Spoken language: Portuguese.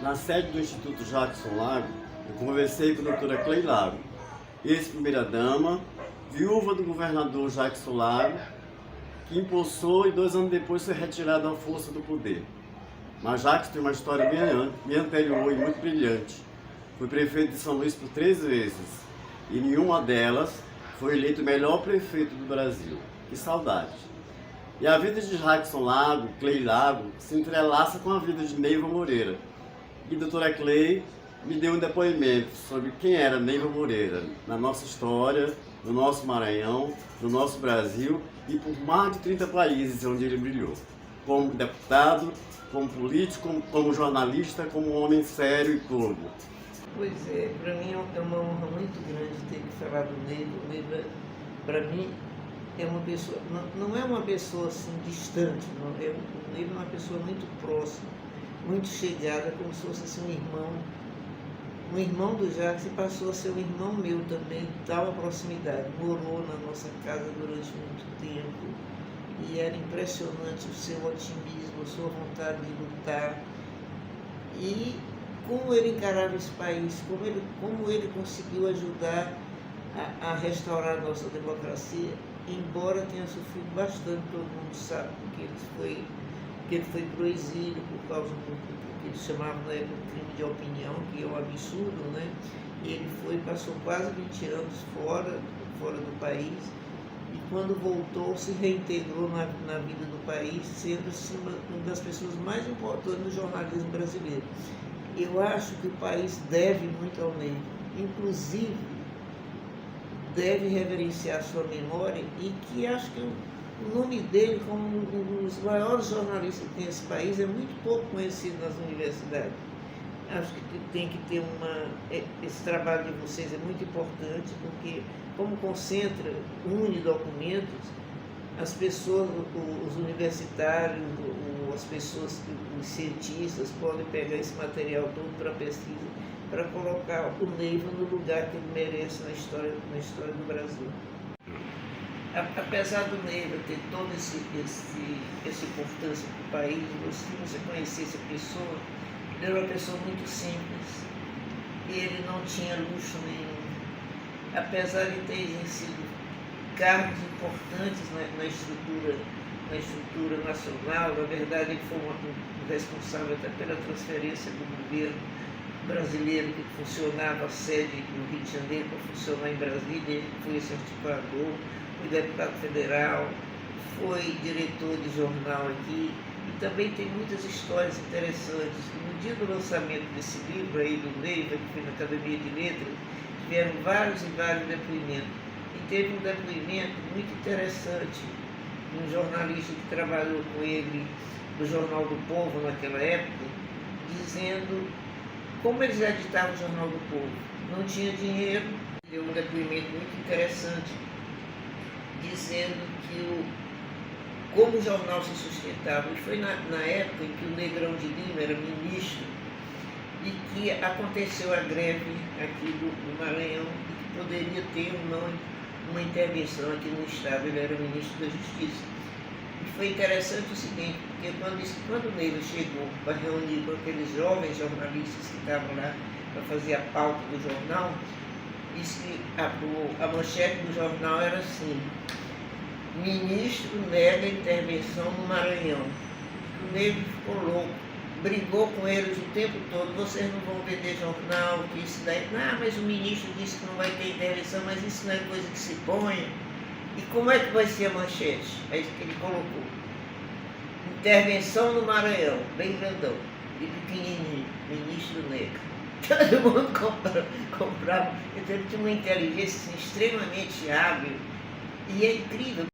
Na sede do Instituto Jackson Lago, eu conversei com a doutora Clei Lago, ex-primeira-dama, viúva do governador Jackson Lago, que impulsou e 2 anos depois foi retirada à força do poder. Mas Jackson tem uma história bem anterior e muito brilhante. Foi prefeito de São Luís por 3 vezes e nenhuma delas foi eleito o melhor prefeito do Brasil. Que saudade! E a vida de Jackson Lago, Clei Lago, se entrelaça com a vida de Neiva Moreira. E a doutora Clei me deu um depoimento sobre quem era Neiva Moreira na nossa história, no nosso Maranhão, no nosso Brasil e por mais de 30 países onde ele brilhou. Como deputado, como político, como jornalista, como um homem sério e todo. Pois é, para mim é uma honra muito grande ter que falar do Neiva. O Neiva, para mim, é uma pessoa, não é uma pessoa assim distante, não, o Neiva é uma pessoa muito próxima, muito chegada, como se fosse assim, um irmão do Jackson, e passou a ser um irmão meu também, tal proximidade. Morou na nossa casa durante muito tempo e era impressionante o seu otimismo, a sua vontade de lutar e como ele encarava esse país, como ele conseguiu ajudar a restaurar a nossa democracia, embora tenha sofrido bastante, todo mundo sabe, porque ele foi para o exílio por causa do que eles chamavam na época de crime de opinião, que é um absurdo, né? E ele passou quase 20 anos fora do país, e quando voltou se reintegrou na vida do país, sendo assim, uma das pessoas mais importantes do jornalismo brasileiro. Eu acho que o país deve muito ao Neiva, inclusive deve reverenciar sua memória, e que acho que o nome dele, como um dos maiores jornalistas que tem esse país, é muito pouco conhecido nas universidades. Acho que tem que ter esse trabalho de vocês é muito importante, porque como concentra, une documentos, as pessoas, os universitários, as pessoas, os cientistas podem pegar esse material todo para pesquisa, para colocar o Neiva no lugar que ele merece na história do Brasil. Apesar do Neiva ter toda essa importância para o país, se você conhecesse a pessoa, ele era uma pessoa muito simples, ele não tinha luxo nenhum. Apesar de ter exercido cargos importantes na estrutura nacional, na verdade ele foi um responsável até pela transferência do governo brasileiro, que funcionava a sede no Rio de Janeiro para funcionar em Brasília. Ele foi esse articulador, foi deputado federal, foi diretor de jornal aqui, e também tem muitas histórias interessantes. No dia do lançamento desse livro aí do Neiva, que foi na Academia de Letras, tiveram vários e vários depoimentos. E teve um depoimento muito interessante de um jornalista que trabalhou com ele no Jornal do Povo naquela época, dizendo como eles editavam o Jornal do Povo. Não tinha dinheiro. Deu um depoimento muito interessante, dizendo que como o jornal se sustentava. E foi na época em que o Negrão de Lima era ministro e que aconteceu a greve aqui do Maranhão, e que poderia ter ou não uma intervenção aqui no Estado. Ele era ministro da Justiça. E foi interessante o seguinte, porque quando o Neiva chegou para reunir com aqueles jovens jornalistas que estavam lá para fazer a pauta do jornal, disse que a manchete do jornal era assim: ministro nega intervenção no Maranhão. O Neiva ficou louco, brigou com eles o tempo todo: vocês não vão vender jornal, que isso daí. Não, mas o ministro disse que não vai ter intervenção, mas isso não é coisa que se ponha. E como é que vai ser a manchete? É isso que ele colocou: intervenção no Maranhão, bem grandão, e pequenininho, ministro nega. Todo mundo comprava. Então ele tinha uma inteligência assim, extremamente hábil, e é incrível.